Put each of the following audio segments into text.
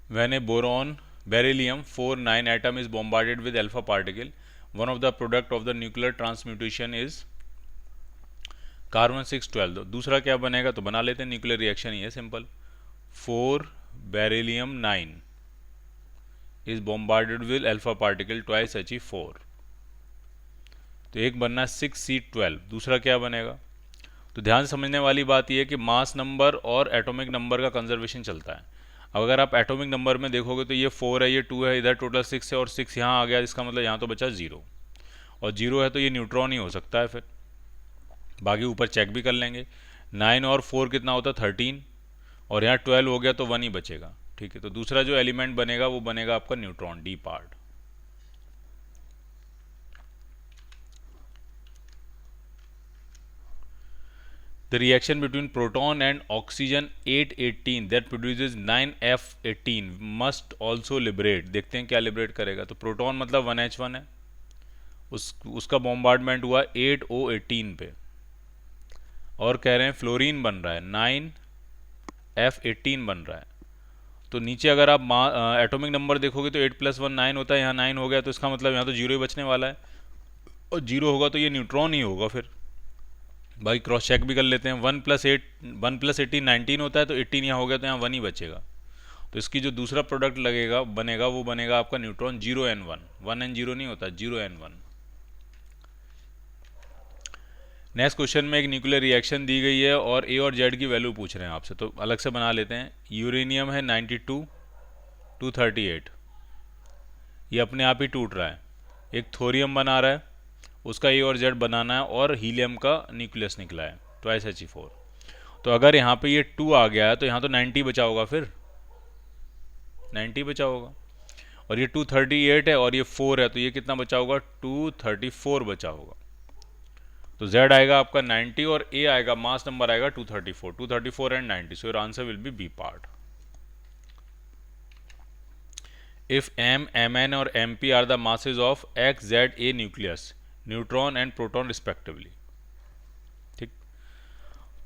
When a boron beryllium 4 9 atom is bombarded with alpha particle, one of the product of the nuclear transmutation is carbon 612। दूसरा क्या बनेगा, तो बना लेते हैं, न्यूक्लियर रिएक्शन ही है simple. 4 Ber9 is bombarded with alpha particle twice H 4, तो एक बनना 6C12। दूसरा क्या बनेगा, तो ध्यान से समझने वाली बात यह है कि मास नंबर और एटॉमिक नंबर का कंजर्वेशन चलता है। अब अगर आप एटॉमिक नंबर में देखोगे तो ये 4 है, ये 2 है, इधर टोटल 6 है और 6 यहाँ आ गया, इसका मतलब यहाँ तो बचा 0, और 0 है तो ये न्यूट्रॉन ही हो सकता है। फिर बाकी ऊपर चेक भी कर लेंगे। 9 और 4 कितना होता है, 13, और यहाँ 12 हो गया तो 1 ही बचेगा। ठीक है, तो दूसरा जो एलिमेंट बनेगा वो बनेगा आपका neutron, D part. The reaction between proton and oxygen 818 that produces 9F18 must also liberate। देखते हैं क्या लिबरेट करेगा। तो प्रोटॉन मतलब 1H1 है, उसका बॉम्बार्डमेंट हुआ 8O18 पे, और कह रहे हैं फ्लोरीन बन रहा है 9F18 बन रहा है। तो नीचे अगर आप एटॉमिक नंबर देखोगे तो 8 + 1 9 होता है, यहाँ 9 हो गया, तो इसका मतलब यहाँ तो 0 ही बचने वाला है, और 0 होगा तो ये न्यूट्रॉन ही होगा। फिर भाई क्रॉस चेक भी कर लेते हैं। 1 + 18 19 होता है, तो 18 यहाँ हो गया तो यहाँ 1 ही बचेगा। तो इसकी जो दूसरा प्रोडक्ट लगेगा बनेगा वो बनेगा आपका न्यूट्रॉन 0N1। 1N0 नहीं होता, 0N1। नेक्स्ट क्वेश्चन में एक न्यूक्लियर रिएक्शन दी गई है और ए और जेड की वैल्यू पूछ रहे हैं आपसे, तो अलग से बना लेते हैं। यूरेनियम है 92 238, ये अपने आप ही टूट रहा है। एक थोरियम बना रहा है, उसका ए और जेड बनाना है, और हीलियम का न्यूक्लियस निकला है ट्वाइस He4। तो अगर यहाँ पे ये 2 आ गया है तो यहाँ तो 90 बचा होगा, फिर 90 बचा होगा, और ये 238 है और ये 4 है, तो ये कितना बचा होगा, 234 बचा होगा। तो Z आएगा आपका 90 और A आएगा, मास नंबर आएगा 234 and 90, so your answer will be B part. If M, Mn और Mp are the masses of X, Z, A nucleus, neutron and proton respectively. ठीक,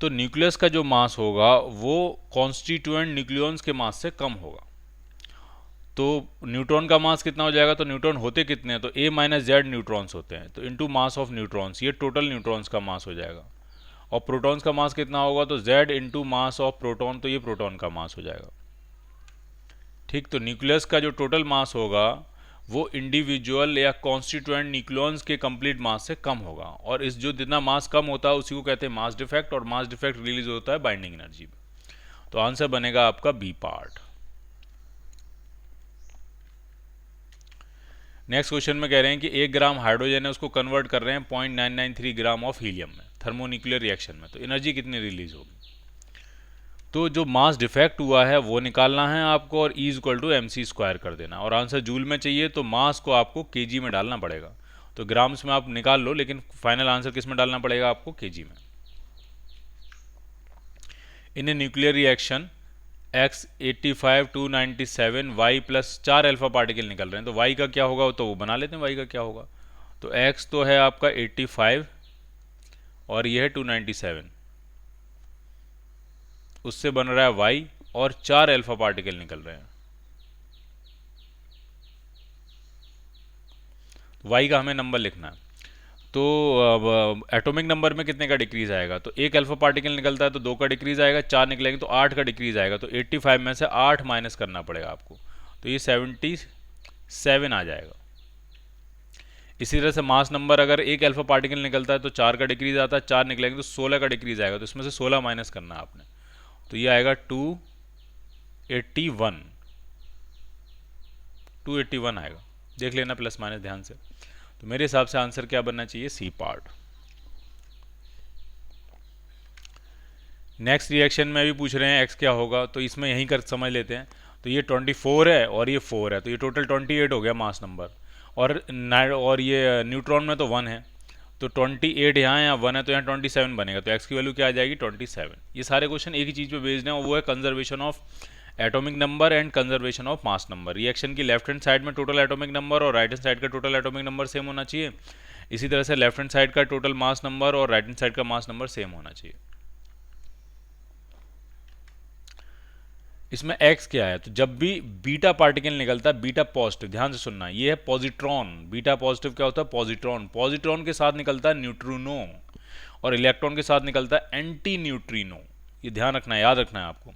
तो न्यूक्लियस का जो मास होगा वो कॉन्स्टिट्यूएंट न्यूक्लियॉन्स के मास से कम होगा। तो न्यूट्रॉन का मास कितना हो जाएगा, तो न्यूट्रॉन होते कितने हैं, तो A - Z न्यूट्रॉन्स होते हैं, तो इनटू मास ऑफ न्यूट्रॉन्स, ये टोटल न्यूट्रॉन्स का मास हो जाएगा। और प्रोटॉन्स का मास कितना होगा, तो Z into mass of proton, तो ये प्रोटॉन का मास हो जाएगा। ठीक, तो न्यूक्लियस का जो टोटल मास होगा वो इंडिविजुअल या कॉन्स्टिट्यूएंट न्यूक्लियॉन्स के कंप्लीट मास से कम होगा, और इस जो जितना मास कम होता है उसी को कहते हैं मास डिफेक्ट, और मास डिफेक्ट रिलीज होता है बाइंडिंग एनर्जी में। तो आंसर बनेगा आपका बी पार्ट। नेक्स्ट क्वेश्चन में कह रहे हैं कि 1 ग्राम हाइड्रोजन है, उसको कन्वर्ट कर रहे हैं 0.993 ग्राम ऑफ हीलियम में थर्मोन्यूक्लियर रिएक्शन में, तो एनर्जी कितनी रिलीज होगी। तो जो मास डिफेक्ट हुआ है वो निकालना है आपको, और E = mc² कर देना, और आंसर जूल में चाहिए तो मास को आपको केजी में डालना पड़ेगा। तो ग्राम्स में आप निकाल लो, लेकिन फाइनल आंसर किस में डालना पड़ेगा आपको, केजी में। In a nuclear reaction X85 297 Y + 4 alpha particle निकल रहे हैं, तो Y का क्या होगा, तो वो बना लेते हैं Y का क्या होगा। तो X तो है आपका 85 और ये है 297, उससे बन रहा है Y, और 4 अल्फा पार्टिकल निकल रहे हैं। Y का हमें नंबर लिखना है। तो एटॉमिक नंबर में कितने का डिक्रीज आएगा, तो 1 अल्फा पार्टिकल निकलता है तो 2 का डिक्रीज आएगा, 4 निकलेंगे तो 8 का डिक्रीज आएगा, तो 85 में से 8 माइनस करना पड़ेगा आपको, तो ये 77 आ जाएगा। इसी तरह से मास नंबर अगर 1 अल्फा पार्टिकल निकलता है तो 4 का डिक्रीज आता है, 4 निकलेंगे तो 16 का डिक्रीज आएगा, तो इसमें से 16 माइनस करना है आपने, तो ये आएगा 281 आएगा। देख लेना प्लस माइनस ध्यान से। तो मेरे हिसाब से आंसर क्या बनना चाहिए, सी पार्ट। नेक्स्ट रिएक्शन में भी पूछ रहे हैं एक्स क्या होगा, तो इसमें यहीं कर समझ लेते हैं। तो ये 24 है और ये 4 है, तो ये टोटल 28 हो गया मास नंबर, और ये न्यूट्रॉन में तो 1 है, तो 28 यहाँ है, 1 है, तो यहाँ 27 बनेगा, तो एक्स की वैल्यू क्या आ जाएगी, 27। ये सारे क्वेश्चन एक ही चीज़ पे बेस्ड हैं, और वो है conservation of atomic number and conservation of mass number. Reaction की लेफ्ट हैंड साइड में टोटल एटॉमिक नंबर और राइट हैंड साइड का टोटल एटॉमिक नंबर सेम होना चाहिए। इसी तरह से लेफ्ट हैंड साइड का टोटल मास नंबर और राइट हैंड साइड का मास नंबर सेम होना चाहिए। इसमें एक्स क्या है, तो जब भी बीटा पार्टिकल निकलता है, बीटा पॉजिटिव, ध्यान से सुनना, ये है पॉजिट्रॉन। बीटा पॉजिटिव क्या होता है, पॉजिट्रॉन। पॉजिट्रॉन के साथ निकलता है न्यूट्रिनो, और इलेक्ट्रॉन के साथ निकलता है एंटी न्यूट्रिनो। ये ध्यान रखना है, याद रखना है आपको।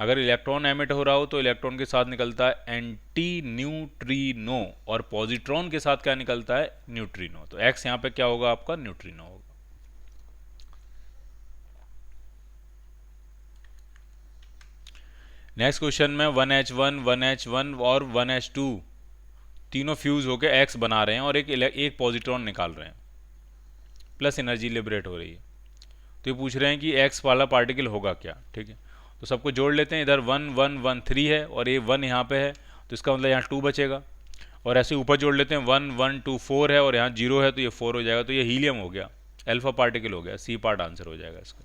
अगर इलेक्ट्रॉन एमिट हो रहा हो तो इलेक्ट्रॉन के साथ निकलता है एंटी न्यूट्रिनो, और पॉजिट्रॉन के साथ क्या निकलता है, न्यूट्रिनो। तो एक्स यहाँ पे क्या होगा आपका, न्यूट्रिनो होगा। नेक्स्ट क्वेश्चन में 1H1, 1H1 और 1H2 तीनों फ्यूज होकर एक्स बना रहे हैं और एक पॉजिट्रॉन निकाल रहे हैं, प्लस एनर्जी लिबरेट हो रही है। तो ये पूछ रहे हैं कि एक्स वाला पार्टिकल होगा क्या, ठीक है। तो सबको जोड़ लेते हैं, इधर 1 1 1 3 है और ये 1 यहाँ पे है, तो इसका मतलब यहाँ 2 बचेगा। और ऐसे ऊपर जोड़ लेते हैं, 1 1 2 4 है और यहाँ 0 है, तो ये 4 हो जाएगा। तो ये हीलियम हो गया, अल्फा पार्टिकल हो गया, सी पार्ट आंसर हो जाएगा इसका।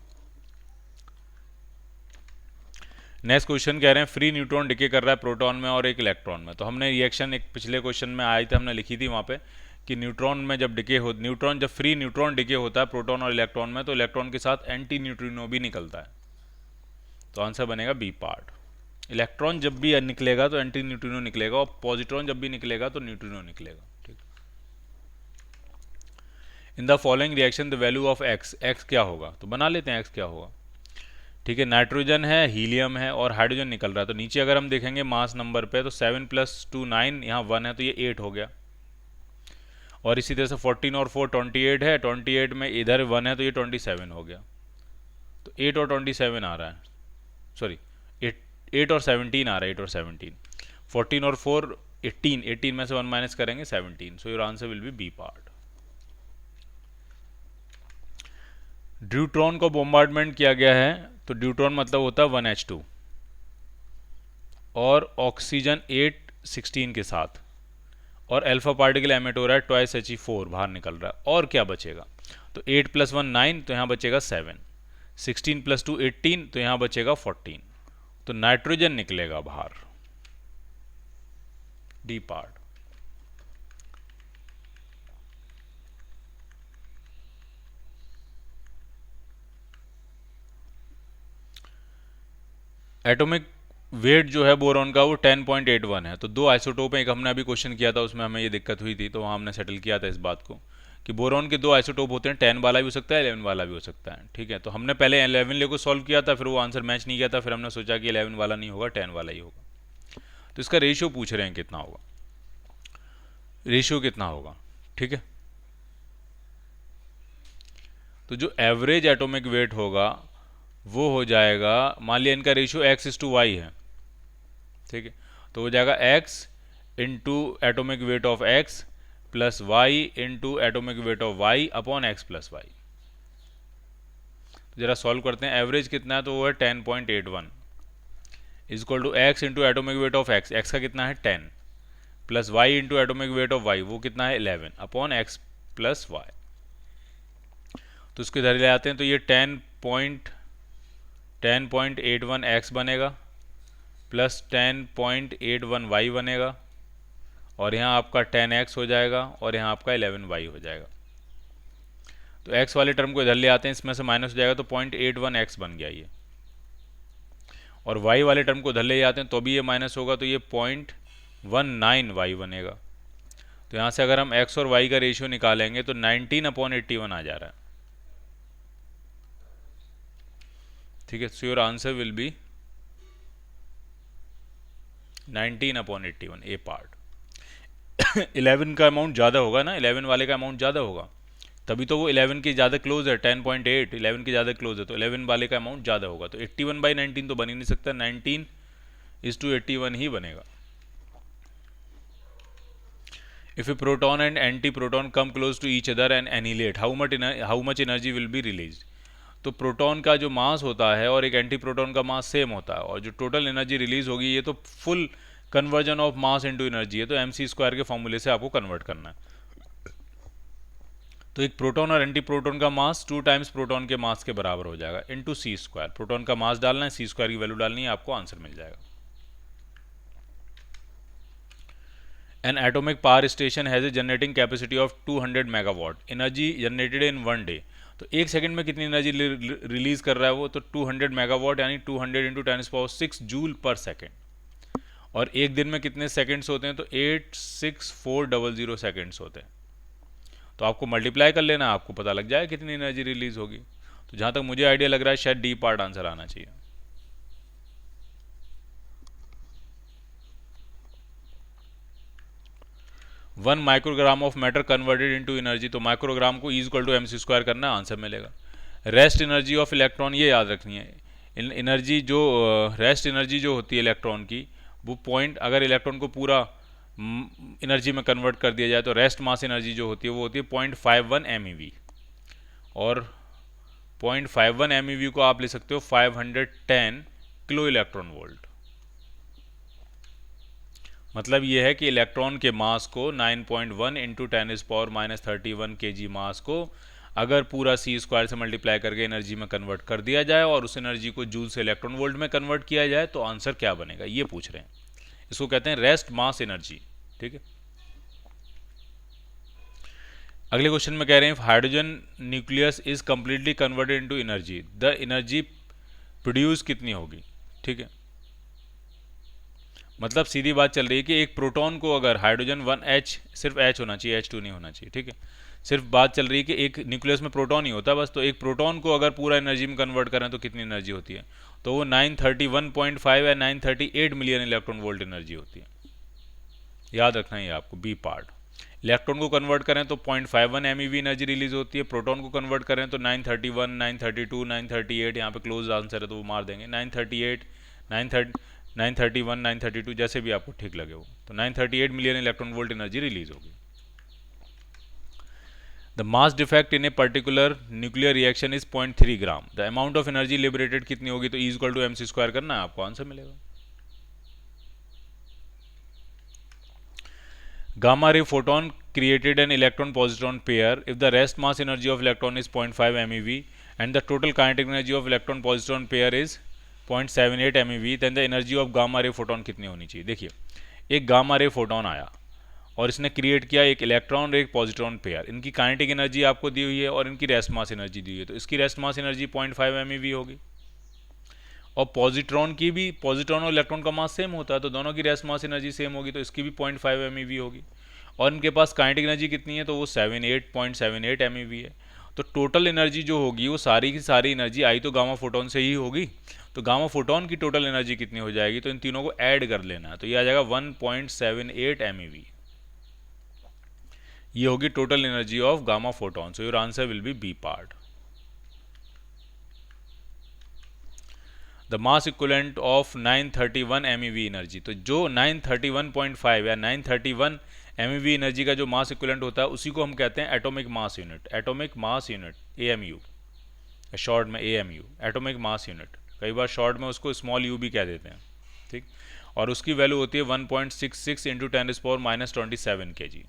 नेक्स्ट क्वेश्चन कह रहे हैं फ्री न्यूट्रॉन डिके कर रहा है प्रोटॉन में और एक इलेक्ट्रॉन में। तो हमने रिएक्शन एक पिछले क्वेश्चन में आई थी, हमने लिखी थी वहाँ पे कि न्यूट्रॉन में जब डिके हो, न्यूट्रॉन जब फ्री न्यूट्रॉन डिके होता है प्रोटॉन और इलेक्ट्रॉन में, तो इलेक्ट्रॉन के साथ एंटी न्यूट्रिनो भी निकलता है। तो आंसर बनेगा बी पार्ट। इलेक्ट्रॉन जब भी निकलेगा तो एंटी न्यूट्रिनो निकलेगा, और पॉजिट्रॉन जब भी निकलेगा तो न्यूट्रिनो निकलेगा, ठीक। In the following reaction the value of x, x क्या होगा, तो बना लेते हैं एक्स क्या होगा, ठीक है। नाइट्रोजन है, हीलियम है और हाइड्रोजन निकल रहा है। तो नीचे अगर हम देखेंगे मास नंबर पे, तो 7 + 2 9, यहाँ 1 है तो ये 8 हो गया। और इसी तरह से 14 और 4 28 है, 28 में इधर 1 है तो ये 27 हो गया। तो 8 और 27 आ रहा है, सॉरी 8 और 17 आ रहा है, 8 और 17। 14 और 4 18, 18 में से 1 माइनस करेंगे 17। So your answer will be B part. Deuteron को बॉम्बार्डमेंट किया गया है, तो ड्यूट्रॉन मतलब होता है 1H2 और ऑक्सीजन 8 16 के साथ, और अल्फा पार्टिकल एमिट हो रहा है 2He4 बाहर निकल रहा है। और क्या बचेगा, तो 8 + 1 9, तो यहाँ बचेगा 7, 16 + 2 18, तो यहाँ बचेगा 14। तो नाइट्रोजन निकलेगा बाहर, डी पार्ट। एटॉमिक वेट जो है बोरॉन का वो 10.81 है। तो दो आइसोटोप हैं, एक हमने अभी क्वेश्चन किया था उसमें हमें ये दिक्कत हुई थी, तो वहाँ हमने सेटल किया था इस बात को कि बोरॉन के दो आइसोटोप होते हैं, 10 वाला भी हो सकता है, 11 वाला भी हो सकता है, ठीक है। तो हमने पहले 11 लेको सॉल्व किया था, फिर वो आंसर मैच नहीं किया था, फिर हमने सोचा कि 11 वाला नहीं होगा, 10 वाला ही होगा। तो इसका रेशियो पूछ रहे हैं कितना होगा, रेशियो कितना होगा, ठीक है। तो जो एवरेज एटॉमिक वेट होगा वो हो जाएगा, मान लिया इनका रेशियो x/y है, ठीक है। तो हो जाएगा x into atomic weight of x plus y into atomic weight of y upon x plus Y. तो जरा सॉल्व करते हैं, एवरेज कितना है, तो वो है 10.81 is equal to x into atomic weight of x, x का कितना है 10, plus y into atomic weight of y, वो कितना है 11 अपॉन x प्लस वाई। तो इसको इधर ले आते हैं, तो ये 10.81 x बनेगा प्लस 10.81 y बनेगा, और यहाँ आपका 10x हो जाएगा और यहाँ आपका 11y हो जाएगा। तो x वाले टर्म को इधर ले आते हैं, इसमें से माइनस हो जाएगा, तो 0.81x बन गया ये। और y वाले टर्म को इधर ले आते हैं तो भी ये माइनस होगा, तो ये 0.19y बनेगा। तो यहाँ से अगर हम x और y का रेशियो निकालेंगे तो 19/81 आ जा रहा है, ठीक है। सो your answer will B 19/81 A part. 11 का अमाउंट ज़्यादा होगा ना, 11 वाले का अमाउंट ज़्यादा होगा, तभी तो वो 11 के ज़्यादा क्लोज है, 10.8 11 के ज़्यादा क्लोज है, तो 11 वाले का अमाउंट ज़्यादा होगा। तो 81/19 तो बन ही नहीं सकता, 19:81 ही बनेगा। If a proton and antiproton come close to each other and annihilate, how much energy will be release. तो प्रोटॉन का जो मास होता है और एक एंटी प्रोटॉन का मास सेम होता है, और जो टोटल एनर्जी रिलीज होगी ये तो full conversion of mass into energy है, तो mc² के फॉर्मूले से आपको कन्वर्ट करना है। तो एक प्रोटॉन और एंटी प्रोटॉन का मास 2 टाइम्स प्रोटॉन के मास के बराबर हो जाएगा इनटू c²। प्रोटॉन का मास डालना है, c² की वैल्यू डालनी है, आपको आंसर मिल जाएगा। N atomic power station has a generating capacity of 200 megawatt, energy generated in 1 day. तो 1 सेकंड में कितनी एनर्जी रिलीज कर रहा है वो, तो 200 मेगावाट यानी 200 इंटू 10⁶ जूल पर सेकेंड। और एक दिन में कितने सेकंड्स होते हैं, तो 86400 सेकंड्स होते हैं। तो आपको मल्टीप्लाई कर लेना, आपको पता लग जाए कितनी एनर्जी रिलीज होगी। तो जहां तक मुझे आइडिया लग रहा है शायद डी पार्ट आंसर आना चाहिए। One microgram of matter converted into energy, तो माइक्रोग्राम को इज इक्वल टू mc² करना है, आंसर मिलेगा। रेस्ट एनर्जी ऑफ इलेक्ट्रॉन, ये याद रखनी है, एनर्जी जो रेस्ट एनर्जी जो होती है इलेक्ट्रॉन की, वो पॉइंट, अगर इलेक्ट्रॉन को पूरा एनर्जी में कन्वर्ट कर दिया जाए तो रेस्ट मास एनर्जी जो होती है वो होती है 0.51 MeV। और 0.51 MeV को आप ले सकते हो 510 किलो इलेक्ट्रॉन वोल्ट। मतलब ये है कि इलेक्ट्रॉन के मास को 9.1 इंटू 10⁻31 kg मास को अगर पूरा c² से मल्टीप्लाई करके एनर्जी में कन्वर्ट कर दिया जाए और उस एनर्जी को जूल से इलेक्ट्रॉन वोल्ट में कन्वर्ट किया जाए तो आंसर क्या बनेगा, ये पूछ रहे हैं। इसको कहते हैं रेस्ट मास एनर्जी। ठीक है, अगले क्वेश्चन में कह रहे हैं hydrogen nucleus is completely converted into energy, the energy produce कितनी होगी। ठीक है, मतलब सीधी बात चल रही है कि एक प्रोटॉन को अगर हाइड्रोजन 1H, सिर्फ H होना चाहिए, H2 नहीं होना चाहिए। ठीक है, सिर्फ बात चल रही है कि एक न्यूक्लियस में प्रोटॉन ही होता है बस, तो एक प्रोटॉन को अगर पूरा एनर्जी में कन्वर्ट करें तो कितनी एनर्जी होती है, तो वो 931.5 या 938 मिलियन इलेक्ट्रॉन वोल्ट एनर्जी होती है। याद रखना है आपको, बी पार्ट। इलेक्ट्रॉन को कन्वर्ट करें तो 0.51 MeV एनर्जी रिलीज होती है, प्रोटॉन को कन्वर्ट करें तो 931, 932, 938, यहाँ पे क्लोज आंसर है तो वो मार देंगे, 938, 931, 932, जैसे भी आपको ठीक लगे वो, तो 938 million electron volt energy release होगी। The mass defect in a particular nuclear reaction is 0.3 gram, the amount of energy liberated कितनी होगी, तो E इक्वल टू mc² करना है, आपको आंसर मिलेगा। Gamma ray photon created an electron positron pair if the rest mass energy of electron is 0.5 MeV and the total kinetic energy of electron positron pair is 0.78 MeV, then the energy of gamma ray photon कितनी होनी चाहिए। देखिए, एक gamma ray photon आया और इसने create किया एक इलेक्ट्रॉन और एक पॉजिट्रॉन पेयर, इनकी काइनेटिक एनर्जी आपको दी हुई है और इनकी रेस्ट मास एनर्जी दी हुई है, तो इसकी रेस्ट मास एनर्जी 0.5 MeV होगी। और पॉजिट्रॉन की भी, पॉजिट्रॉन और इलेक्ट्रॉन का मास सेम होता है तो दोनों की रेस्ट मास एनर्जी सेम होगी, तो इसकी भी 0.5 MeV होगी। और इनके पास काइनेटिक एनर्जी कितनी है, तो वो 78.78 MeV है। तो टोटल एनर्जी जो होगी वो सारी की सारी एनर्जी आई तो गामा फोटोन से ही होगी, तो गामा फोटोन की टोटल एनर्जी कितनी हो जाएगी, तो इन तीनों को ऐड कर लेना है, तो ये आ जाएगा 1.78 MeV। ये होगी total energy of gamma photon, so your answer will be B part. The mass equivalent of 931 MeV energy, तो जो 931.5 या 931 MeV एनर्जी का जो मास इक्वलेंट होता है उसी को हम कहते हैं atomic mass unit, atomic mass unit AMU, short में AMU, एटॉमिक मास यूनिट। कई बार शॉर्ट में उसको स्मॉल u भी कह देते हैं। ठीक, और उसकी वैल्यू होती है 1.66 into 10⁻27 kg।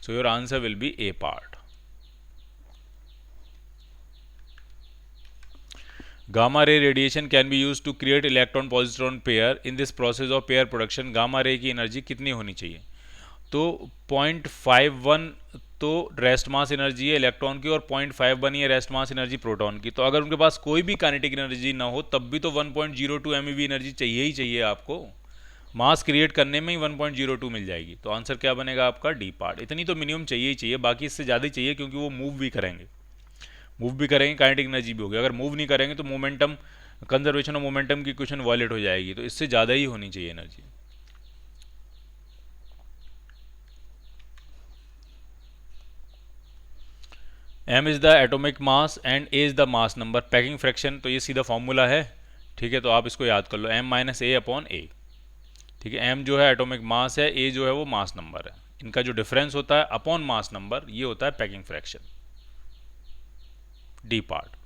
So your answer will be A part. Gamma ray radiation can be use to create electron positron pair in this process of pair production, gamma ray की एनर्जी कितनी होनी चाहिए, तो 0.51 तो रेस्ट मास एनर्जी है electron की और 0.51 ही है रेस्ट मास एनर्जी प्रोटॉन की, तो अगर उनके पास कोई भी काइनेटिक एनर्जी ना हो तब भी तो 1.02 MeV एनर्जी चाहिए ही चाहिए आपको, मास क्रिएट करने में ही 1.02 मिल जाएगी, तो आंसर क्या बनेगा आपका डी पार्ट। इतनी तो मिनिमम चाहिए ही चाहिए, बाकी इससे ज़्यादा ही चाहिए क्योंकि वो मूव भी करेंगे, काइनेटिक एनर्जी भी होगी, अगर मूव नहीं करेंगे तो मोमेंटम, कंजर्वेशन ऑफ मोमेंटम की क्वेश्चन वॉयलेट हो जाएगी, तो इससे ज़्यादा ही होनी चाहिए energy. M is the atomic mass and A is the mass number, packing fraction, तो ये सीधा फॉर्मूला है। ठीक है, तो आप इसको याद कर लो, M - A अपॉन A। ठीक है, M जो है एटॉमिक मास है, A जो है वो मास नंबर है, इनका जो डिफरेंस होता है अपॉन मास नंबर ये होता है पैकिंग फ्रैक्शन, डी पार्ट।